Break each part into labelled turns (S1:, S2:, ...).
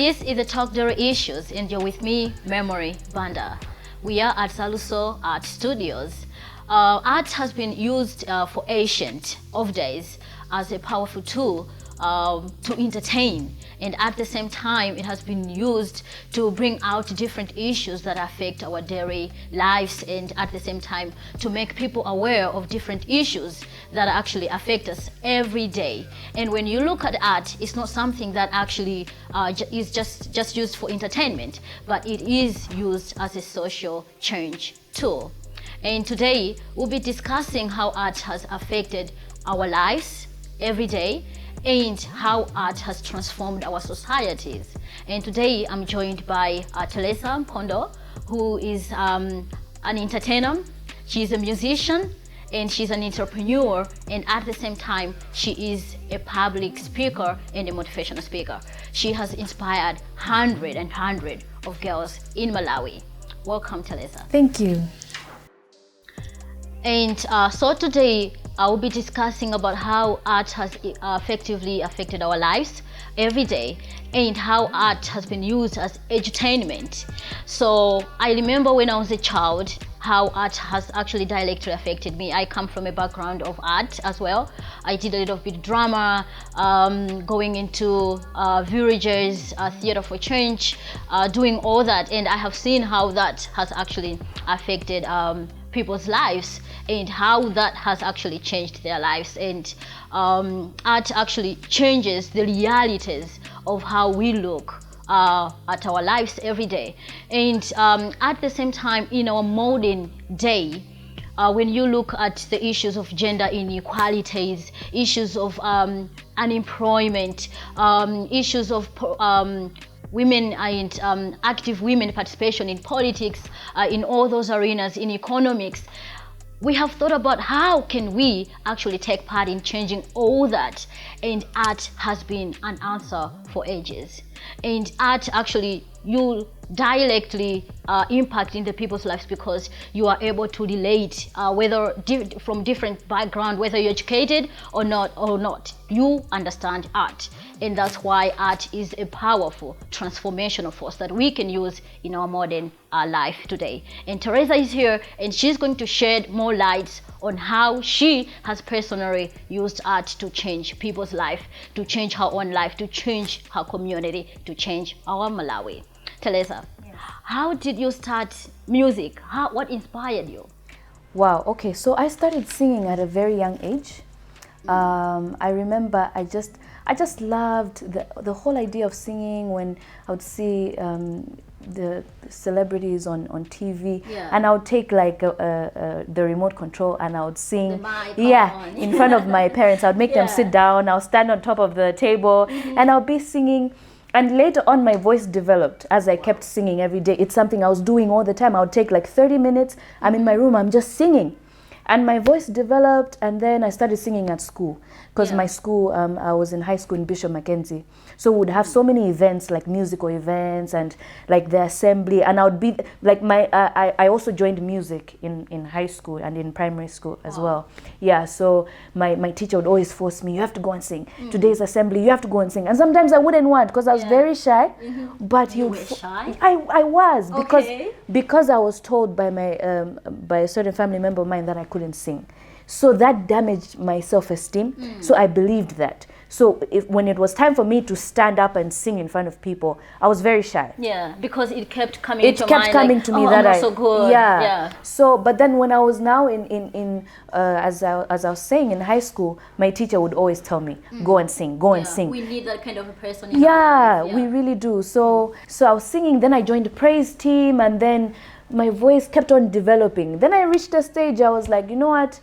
S1: This is the Talk Dairy Issues, and you're with me, Memory Banda. We are at Saluso Art Studios. Art has been used for ancient of days as a powerful tool to entertain, and at the same time it has been used to bring out different issues that affect our daily lives, and at the same time to make people aware of different issues that actually affect us every day. And when you look at art, it's not something that actually is just used for entertainment, but it is used as a social change tool. And today we'll be discussing how art has affected our lives every day and how art has transformed our societies. And today I'm joined by Theresa Phondo, who is an entertainer. She's a musician and she's an entrepreneur, and at the same time she is a public speaker and a motivational speaker. She has inspired hundreds of girls in Malawi. Welcome, Theresa.
S2: Thank you.
S1: And so today I will be discussing about how art has effectively affected our lives every day and how art has been used as edutainment. So I remember when I was a child how art has actually directly affected me. I come from a background of art as well. I did a little bit of drama, going into villages, theater for change, doing all that, and I have seen how that has actually affected people's lives and how that has actually changed their lives. And art actually changes the realities of how we look at our lives every day. And at the same time, in our modern day, when you look at the issues of gender inequalities, issues of unemployment, issues of women and active women participation in politics, in all those arenas, in economics, we have thought about how can we actually take part in changing all that, and art has been an answer for ages. And art actually, you directly impact in the people's lives because you are able to relate, whether from different background, whether you're educated or not, you understand art. And that's why art is a powerful transformational force that we can use in our modern life today. And Theresa is here and she's going to shed more light on how she has personally used art to change people's life, to change her own life, to change her community, to change our Malawi. Theresa, yes. How did you start music? What inspired you?
S2: Wow, okay, so I started singing at a very young age. I remember I just loved the whole idea of singing when I would see the celebrities on TV, and I would take like the remote control and I would sing, in front of my parents. I would make them sit down, I'll stand on top of the table, and I'll be singing. And later on my voice developed as I kept singing every day. It's something I was doing all the time. I would take like 30 minutes, I'm in my room, I'm just singing. And my voice developed, and then I started singing at school. Because my school, I was in high school in Bishop Mackenzie. So we would have so many events, like musical events and like the assembly. And I would be, like I also joined music in high school and in primary school as well. Yeah, so my teacher would always force me, you have to go and sing. Today's assembly, you have to go and sing. And sometimes I wouldn't want, because I was very shy. But
S1: you were shy?
S2: I was, because I was told by by a certain family member of mine that I couldn't sing. So that damaged my self-esteem. So I believed that. So when it was time for me to stand up and sing in front of people, I was very shy.
S1: Yeah, because it kept coming to mind.
S2: It kept coming to me that
S1: I'm not so good.
S2: Yeah. So, but then when I was now as I was saying in high school, my teacher would always tell me, go and sing, go and sing.
S1: We need that kind of a person in our life.
S2: We really do. So I was singing, then I joined the praise team, and then my voice kept on developing. Then I reached a stage, I was like, you know what?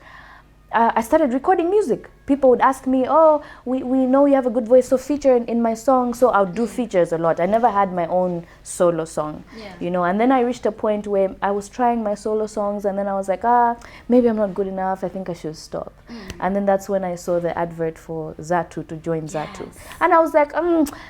S2: I started recording music. People would ask me, oh, we know you have a good voice, so feature in my song. So I would do features a lot. I never had my own solo song, you know. And then I reached a point where I was trying my solo songs, and then I was like, maybe I'm not good enough. I think I should stop. And then that's when I saw the advert for Zatu, to join Zatu. And I was like,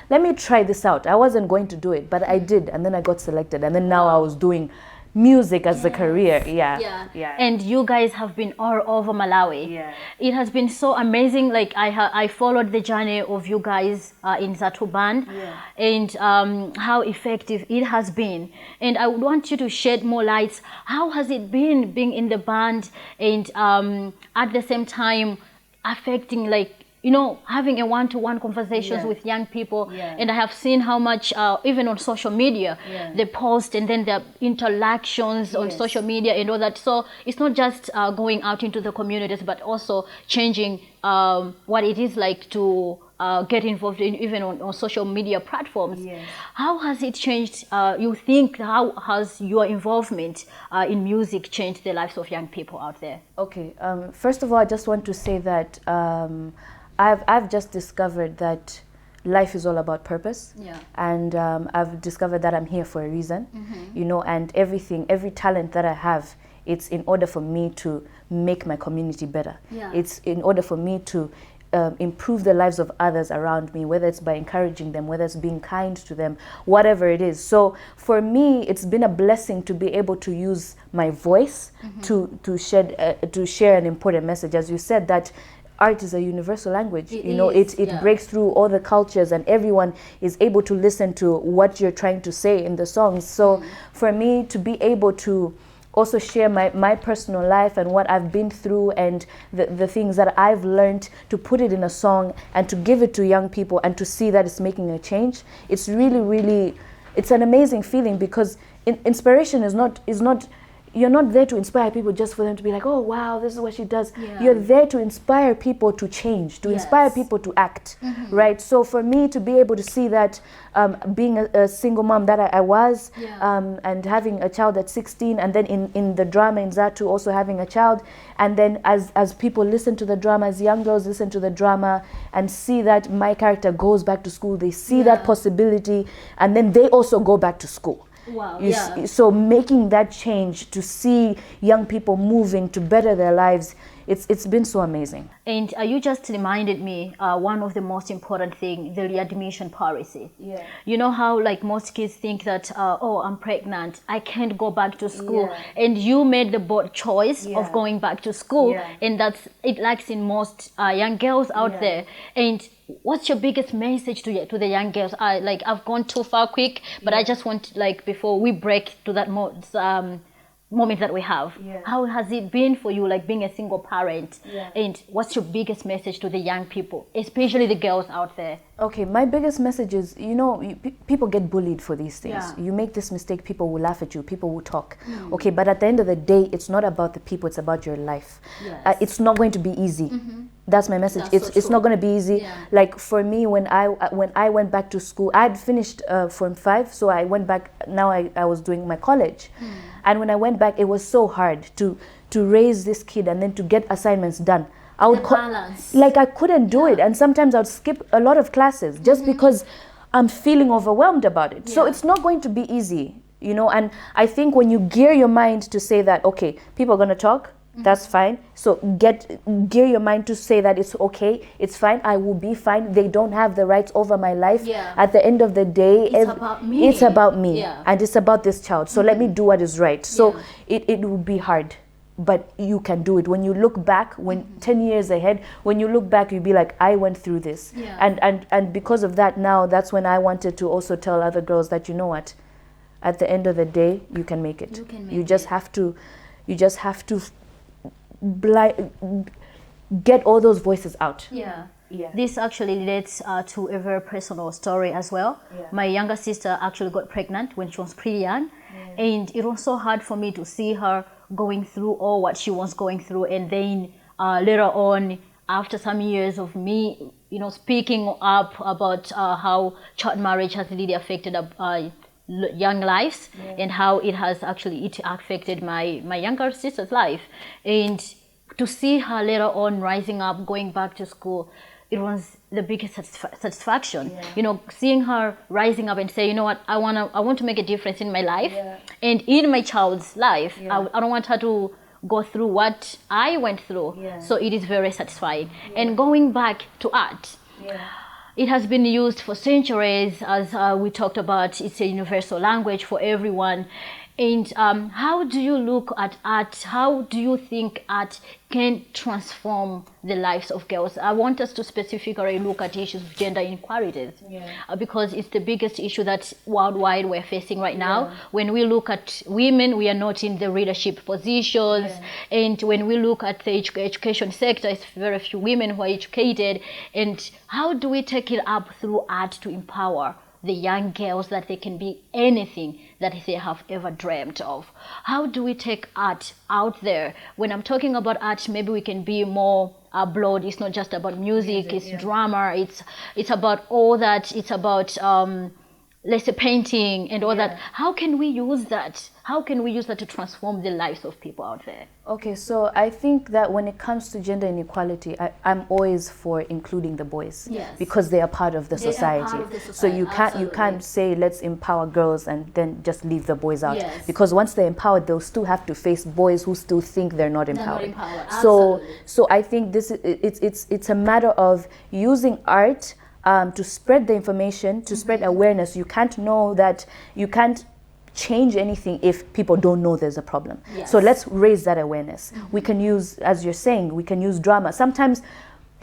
S2: let me try this out. I wasn't going to do it, but I did. And then I got selected. And then now I was doing music as a career. Yeah.
S1: And you guys have been all over Malawi.
S2: Yeah.
S1: It has been so amazing. Like I followed the journey of you guys in Zatu band, and how effective it has been. And I would want you to shed more lights. How has it been being in the band, and at the same time affecting, like, you know, having a one-to-one conversations with young people. And I have seen how much even on social media they post, and then the interactions on social media and all that. So it's not just going out into the communities, but also changing what it is like to get involved in even on social media platforms. How has it changed, you think, how has your involvement in music changed the lives of young people out there?
S2: Okay, first of all, I just want to say that I've just discovered that life is all about purpose, and I've discovered that I'm here for a reason, you know, and every talent that I have, it's in order for me to make my community better. It's in order for me to improve the lives of others around me, whether it's by encouraging them, whether it's being kind to them, whatever it is. So for me, it's been a blessing to be able to use my voice to share an important message. As you said, that art is a universal language. It breaks through all the cultures, and everyone is able to listen to what you're trying to say in the songs. So for me to be able to also share my personal life and what I've been through, and the things that I've learned, to put it in a song and to give it to young people and to see that it's making a change, it's really, it's an amazing feeling, because inspiration is not you're not there to inspire people just for them to be like, oh wow, this is what she does. You're there to inspire people to change, to inspire people to act, right? So for me to be able to see that, being a single mom that I was, and having a child at 16, and then in the drama in Zatu also having a child, and then as people listen to the drama, as young girls listen to the drama and see that my character goes back to school, they see that possibility, and then they also go back to school.
S1: Wow.
S2: So making that change, to see young people moving to better their lives, it's been so amazing.
S1: And you just reminded me one of the most important thing, the readmission policy. You know how, like, most kids think that oh, I'm pregnant, I can't go back to school, and you made the bold choice of going back to school, and it lacks in most young girls out there. And what's your biggest message to the young girls? I've gone too far quick, but I just want, like, before we break to that moment that we have, how has it been for you, like being a single parent, and what's your biggest message to the young people, especially the girls out there?
S2: Okay, my biggest message is, people get bullied for these things. You make this mistake, people will laugh at you, people will talk. Okay, but at the end of the day, it's not about the people, it's about your life. It's not going to be easy. That's my message. It's not going to be easy. Like for me, when I went back to school, I'd finished Form 5, so I went back. Now I was doing my college, and when I went back, it was so hard to raise this kid and then to get assignments done. I would I couldn't do it, and sometimes I would skip a lot of classes just because I'm feeling overwhelmed about it. So it's not going to be easy, And I think when you gear your mind to say that, okay, people are going to talk. That's fine. So gear your mind to say that it's okay, it's fine, I will be fine. They don't have the rights over my life. At the end of the day, it's about me, and it's about this child. So let me do what is right. So it will be hard, but you can do it. When you look back, 10 years ahead, when you look back, you'll be like, I went through this. And because of that, now that's when I wanted to also tell other girls that, you know what, at the end of the day, you can make it. You just have to get all those voices out. This actually relates to a very personal story as well. My younger sister actually got pregnant when she was pretty young, and it was so hard for me to see her going through all what she was going through, and then later on, after some years of me, speaking up about how child marriage has really affected young lives, and how it has actually affected my younger sister's life. And to see her later on rising up, going back to school, it was the biggest satisfaction. Seeing her rising up and say, you know what, I want to make a difference in my life and in my child's life. I don't want her to go through what I went through. So it is very satisfying. And going back to art, it has been used for centuries, as we talked about. It's a universal language for everyone.
S1: And how do you look at art? How do you think art can transform the lives of girls? I want us to specifically look at issues of gender inequalities, because it's the biggest issue that worldwide we're facing right now. When we look at women, we are not in the leadership positions. And when we look at the education sector, it's very few women who are educated. And how do we take it up through art to empower the young girls that they can be anything that they have ever dreamt of? How do we take art out there? When I'm talking about art, maybe we can be more broad. It's not just about music, it's drama, it's about all that. It's about let's say painting and all that. How can we use that? How can we use that to transform the lives of people out there?
S2: Okay, so I think that when it comes to gender inequality, I'm always for including the boys, because they are part of the society. So you can't say let's empower girls and then just leave the boys out, because once they're empowered, they'll still have to face boys who still think they're not empowered. So I think it's a matter of using art to spread the information, to spread awareness. You can't know that you can't change anything if people don't know there's a problem. So let's raise that awareness. We can use, as you're saying, we can use drama. Sometimes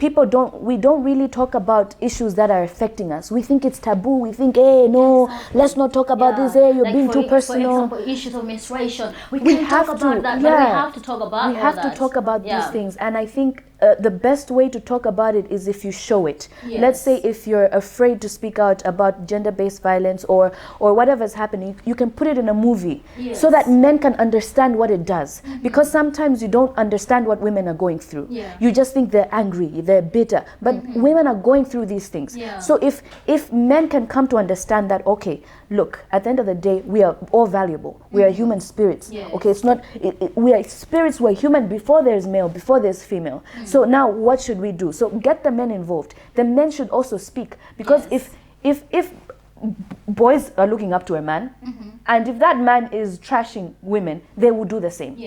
S2: we don't really talk about issues that are affecting us. We think it's taboo. We think, hey, no, let's not talk about this. Hey, you're like being too personal.
S1: For example, issues of menstruation. We have to talk about that, but we have to talk about
S2: We have to talk about these things. And I think the best way to talk about it is if you show it. Let's say if you're afraid to speak out about gender-based violence or whatever's happening, you can put it in a movie so that men can understand what it does. Because sometimes you don't understand what women are going through. You just think they're angry, they're bitter, but women are going through these things. So if men can come to understand that, okay, look, at the end of the day, we are all valuable. We are human spirits. Okay, it's not, we are spirits, we're human before there's male, before there's female. So now what should we do? So get the men involved. The men should also speak, because if boys are looking up to a man, and if that man is trashing women, they will do the same.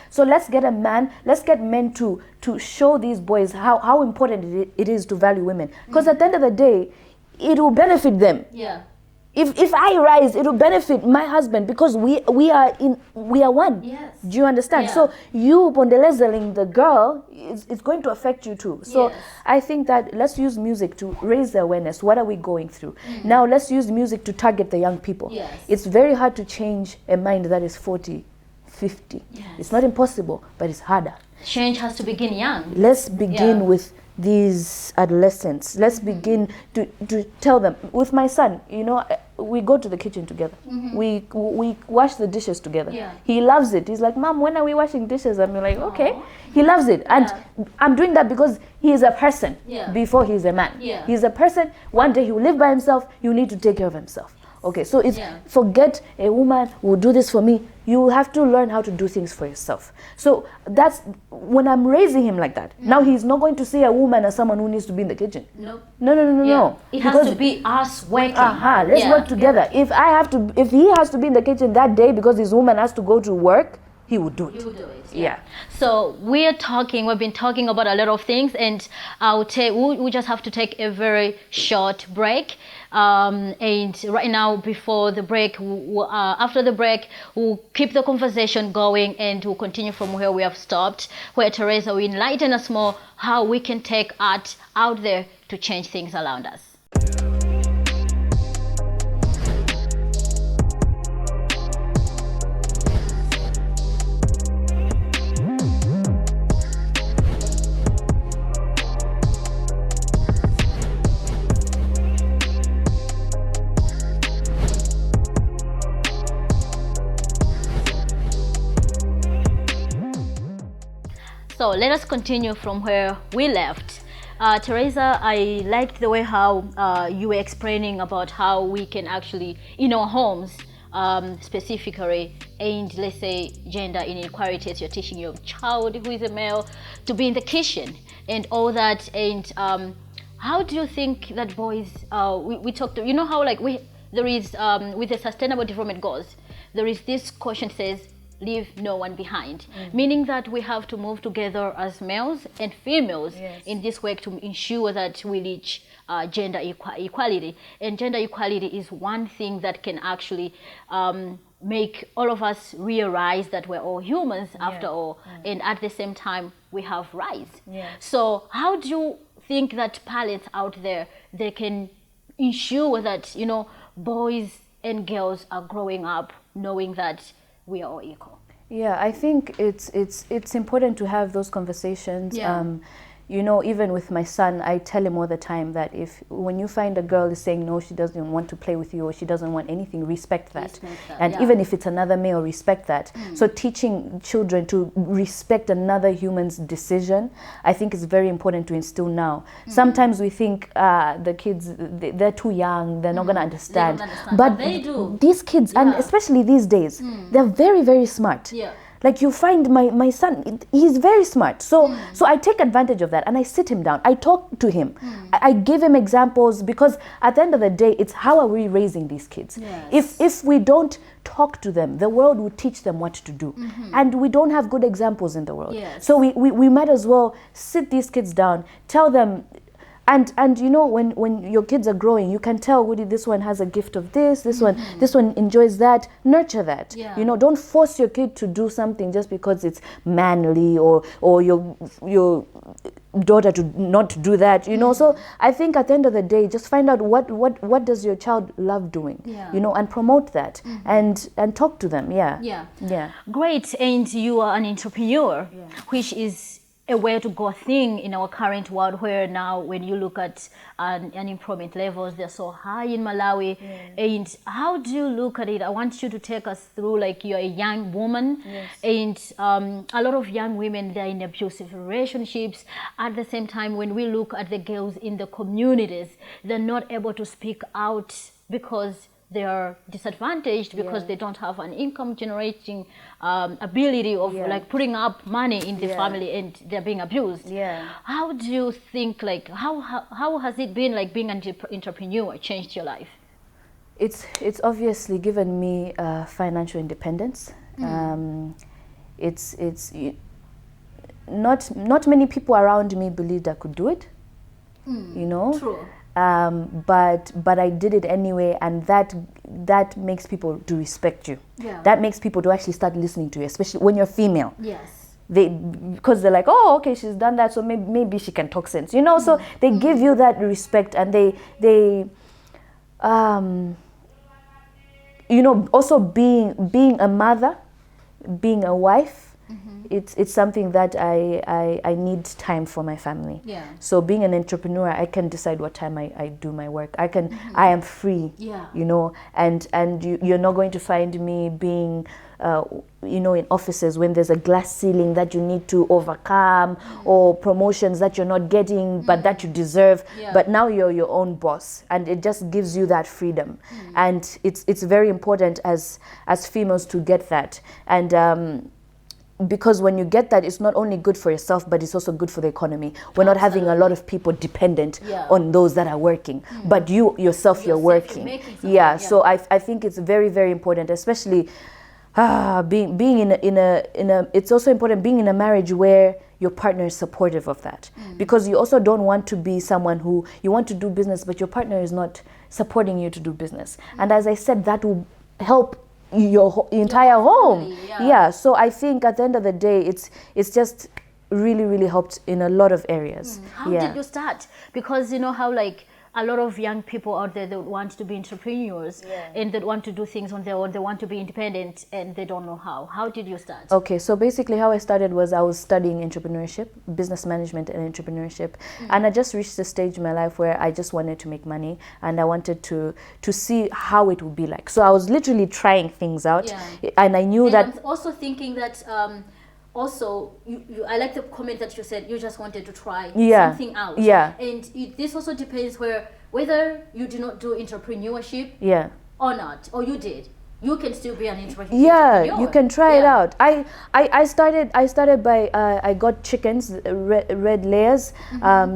S2: So let's get men to show these boys how important it is to value women. Because at the end of the day, it will benefit them. If I rise, it will benefit my husband, because we are one. Do you understand? So you bondelezeling the girl, it's going to affect you too. So I think that let's use music to raise the awareness. What are we going through? Now let's use music to target the young people. It's very hard to change a mind that is 40, 50. It's not impossible, but it's harder.
S1: Change has to begin young.
S2: Let's begin with these adolescents. Let's begin to tell them. With my son, we go to the kitchen together. We wash the dishes together. He loves it. He's like, Mom, when are we washing dishes? I'm like, okay. He loves it. And I'm doing that because he is a person before he's a man. He's a person. One day he will live by himself. You need to take care of himself. Okay, so it's forget a woman will do this for me. You have to learn how to do things for yourself. So that's when I'm raising him like that. Now he's not going to see a woman as someone who needs to be in the kitchen. No.
S1: It has to be us working.
S2: Let's work together. If he has to be in the kitchen that day because his woman has to go to work, he would do it.
S1: So we've been talking about a lot of things, and we just have to take a very short break. And right now, before the break, after the break, we'll keep the conversation going, and we'll continue from where we have stopped, where Theresa will enlighten us more how we can take art out there to change things around us. So let us continue from where we left. Theresa, I liked the way how you were explaining about how we can actually, in our homes, specifically, and let's say gender inequalities, you're teaching your child who is a male to be in the kitchen and all that. And how do you think that boys, we talked, how there is, with the Sustainable Development Goals, there is this question says, leave no one behind, meaning that we have to move together as males and females in this work to ensure that we reach gender equality. And gender equality is one thing that can actually make all of us realize that we're all humans after all, and at the same time we have rights. So how do you think that parents out there, they can ensure that, you know, boys and girls are growing up knowing that we are all equal?
S2: Yeah, I think it's important to have those conversations. You know, even with my son, I tell him all the time that when you find a girl is saying no, she doesn't want to play with you or she doesn't want anything, respect that. And even if it's another male, respect that. So teaching children to respect another human's decision, I think is very important to instill now. Sometimes we think the kids, they're too young, they're not going to understand. But
S1: they do.
S2: These kids, and especially these days, they're very, very smart. Like you find my son, he's very smart. So I take advantage of that and I sit him down. I talk to him. I give him examples, because at the end of the day, it's how are we raising these kids? If we don't talk to them, the world will teach them what to do. And we don't have good examples in the world. So we might as well sit these kids down, tell them. And you know, when your kids are growing, you can tell, Woody, this one has a gift of this one enjoys that, nurture that. You know, don't force your kid to do something just because it's manly, or your daughter to not do that, you know. So I think at the end of the day, just find out what does your child love doing, you know, and promote that and talk to them.
S1: Great. And you are an entrepreneur, which is a way to go thing in our current world, where now when you look at unemployment levels, they're so high in Malawi. And how do you look at it? I want you to take us through, like, you're a young woman, and a lot of young women, they're in abusive relationships. At the same time, when we look at the girls in the communities, they're not able to speak out because they are disadvantaged, because they don't have an income generating ability of like putting up money in the family, and they're being abused. How do you think, like, how has it been, like, being an entrepreneur changed your life?
S2: It's obviously given me financial independence. Not many people around me believed I could do it. You know.
S1: True.
S2: But I did it anyway, and that makes people to respect you. That makes people to actually start listening to you, especially when you're female. Because they're like, oh, okay, she's done that, so maybe she can talk sense, you know. So they give you that respect, and they you know, also being a mother, being a wife. It's something that I need time for my family. So being an entrepreneur, I can decide what time I do my work. I am free. You know, and you're not going to find me being you know, in offices when there's a glass ceiling that you need to overcome, or promotions that you're not getting but that you deserve. But now you're your own boss, and it just gives you that freedom. And it's very important as females to get that. And because when you get that, it's not only good for yourself, but it's also good for the economy. We're not having a lot of people dependent on those that are working, but you yourself, you're working. So I think it's very, very important, especially being in a it's also important being in a marriage where your partner is supportive of that, because you also don't want to be someone who you want to do business but your partner is not supporting you to do business. And as I said, that will help your entire home. So I think at the end of the day, it's just really helped in a lot of areas.
S1: How did you start? Because you know how, like, a lot of young people out there that want to be entrepreneurs and that want to do things on their own, they want to be independent and they don't know how. How did you start?
S2: Okay, so basically how I started was I was studying entrepreneurship, business management and entrepreneurship. And I just reached a stage in my life where I just wanted to make money, and I wanted to see how it would be like. So I was literally trying things out, and I knew that...
S1: I'm also thinking that also, I like the comment that you said you just wanted to try something out. And this also depends whether you do not do entrepreneurship or not, or you did. You can still be an entrepreneur.
S2: You can try it out. I started by I got chickens, red layers,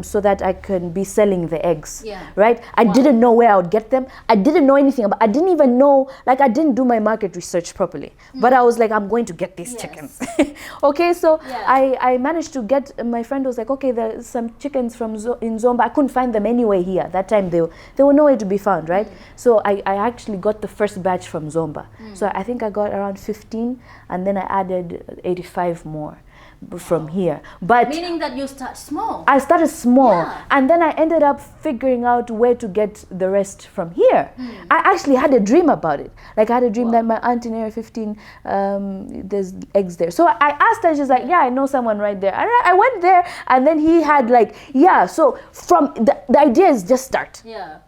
S2: so that I can be selling the eggs. Right? I didn't know where I would get them. I didn't know anything about. I didn't even know. Like, I didn't do my market research properly. But I was like, I'm going to get these chickens. Okay, so I managed to get. My friend was like, okay, there's some chickens from in Zomba. I couldn't find them anywhere here. That time they were nowhere to be found. Right? So I actually got the first batch from Zomba. number. So I think I got around 15, and then I added 85 more from here. But
S1: meaning that you start small.
S2: I started small,
S1: Yeah.
S2: and then I ended up figuring out where to get the rest from here. I actually had a dream about it. Like I had a dream that my aunt in Area 15, there's eggs there. So I asked her, she's like, yeah, I know someone right there. And I went there, and then he had like, yeah. So from the idea is just start.
S1: Yeah.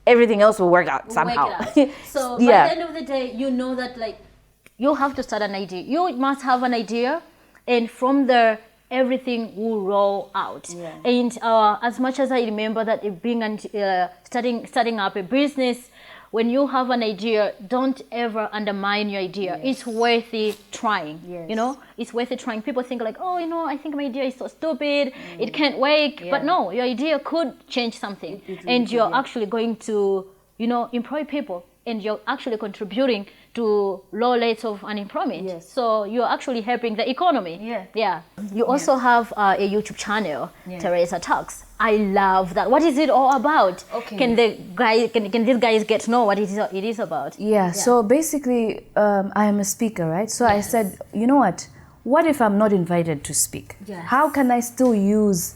S2: Everything else will work out somehow.
S1: Work it out. So by the end of the day, you know that like you have to start an idea. You must have an idea, and from there everything will roll out. And as much as I remember that it being starting up a business, when you have an idea, don't ever undermine your idea. It's worth it trying. You know, it's worth it trying. People think like, oh, you know, I think my idea is so stupid, it can't work. But no, your idea could change something, and you're actually going to, you know, employ people, and you're actually contributing to low rates of unemployment. So you're actually helping the economy. You also have a YouTube channel, Theresa Talks. I love that. What is it all about? Can these guys get to know what it is about?
S2: So basically, I am a speaker, right? So I said, you know what if I'm not invited to speak? How can I still use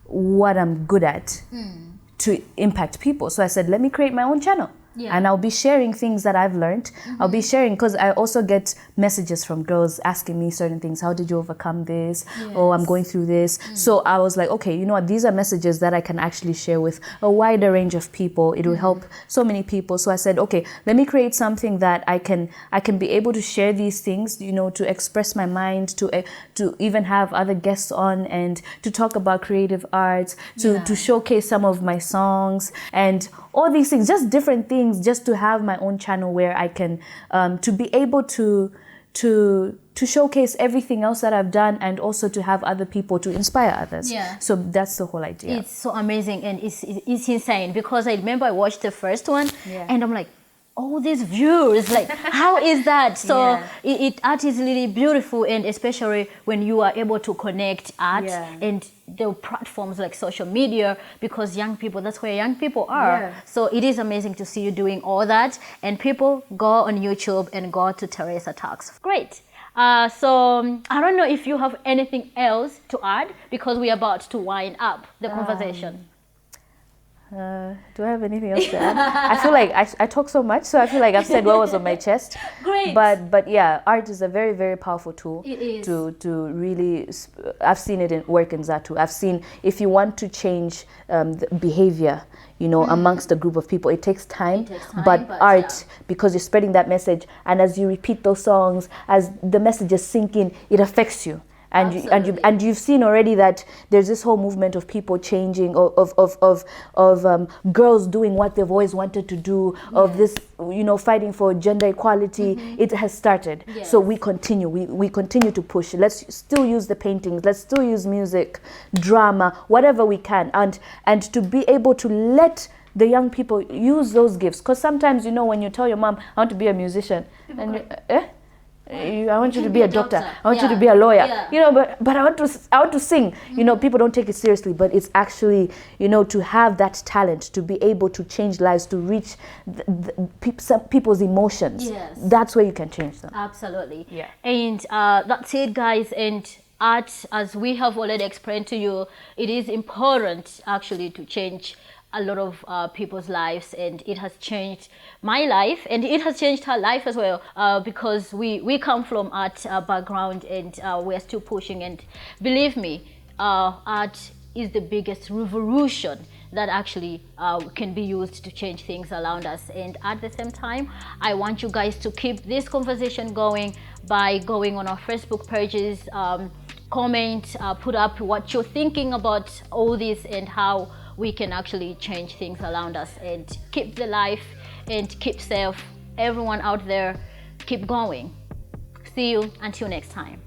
S2: what I'm good at to impact people? So I said, let me create my own channel. And I'll be sharing things that I've learned. I'll be sharing, because I also get messages from girls asking me certain things. How did you overcome this? Oh, I'm going through this. So I was like, okay, you know what? These are messages that I can actually share with a wider range of people. It will help so many people. So I said, okay, let me create something that I can be able to share these things, you know, to express my mind, to even have other guests on, and to talk about creative arts, to showcase some of my songs, and all these things, just different things, just to have my own channel where I can to be able to showcase everything else that I've done, and also to have other people to inspire others. So that's the whole idea.
S1: It's so amazing, and it's insane, because I remember I watched the first one and I'm like, all these views, like how is that? So art is really beautiful, and especially when you are able to connect art and the platforms like social media, because young people, that's where young people are. So it is amazing to see you doing all that, and people go on YouTube and go to Theresa Talks. Great. So I don't know if you have anything else to add, because we're about to wind up the conversation.
S2: Do I have anything else to add? I feel like I talk so much, so I feel like I've said what was on my chest.
S1: Great.
S2: But yeah, art is a very, very powerful tool.
S1: It is.
S2: To really, I've seen it work in Zatu. I've seen, if you want to change the behavior, you know, amongst a group of people, it takes time. But art, because you're spreading that message, and as you repeat those songs, as the messages sink in, it affects you. And you've seen already that there's this whole movement of people changing, of girls doing what they've always wanted to do, of this, you know, fighting for gender equality. It has started. So we continue. We continue to push. Let's still use the paintings. Let's still use music, drama, whatever we can, and to be able to let the young people use those gifts. Because sometimes, you know, when you tell your mom, I want to be a musician, I want you to be a doctor. I want you to be a lawyer. You know, but I want to sing. You know, people don't take it seriously, but it's actually, you know, to have that talent, to be able to change lives, to reach some people's emotions. That's where you can change them.
S1: Absolutely. And that's it, guys. And art, as we have already explained to you, it is important actually to change a lot of people's lives, and it has changed my life, and it has changed her life as well, because we come from art background, and we're still pushing. And believe me, art is the biggest revolution that actually can be used to change things around us. And at the same time, I want you guys to keep this conversation going by going on our Facebook pages, comment, put up what you're thinking about all this, and how we can actually change things around us, and keep the life and keep safe. Everyone out there, keep going. See you until next time.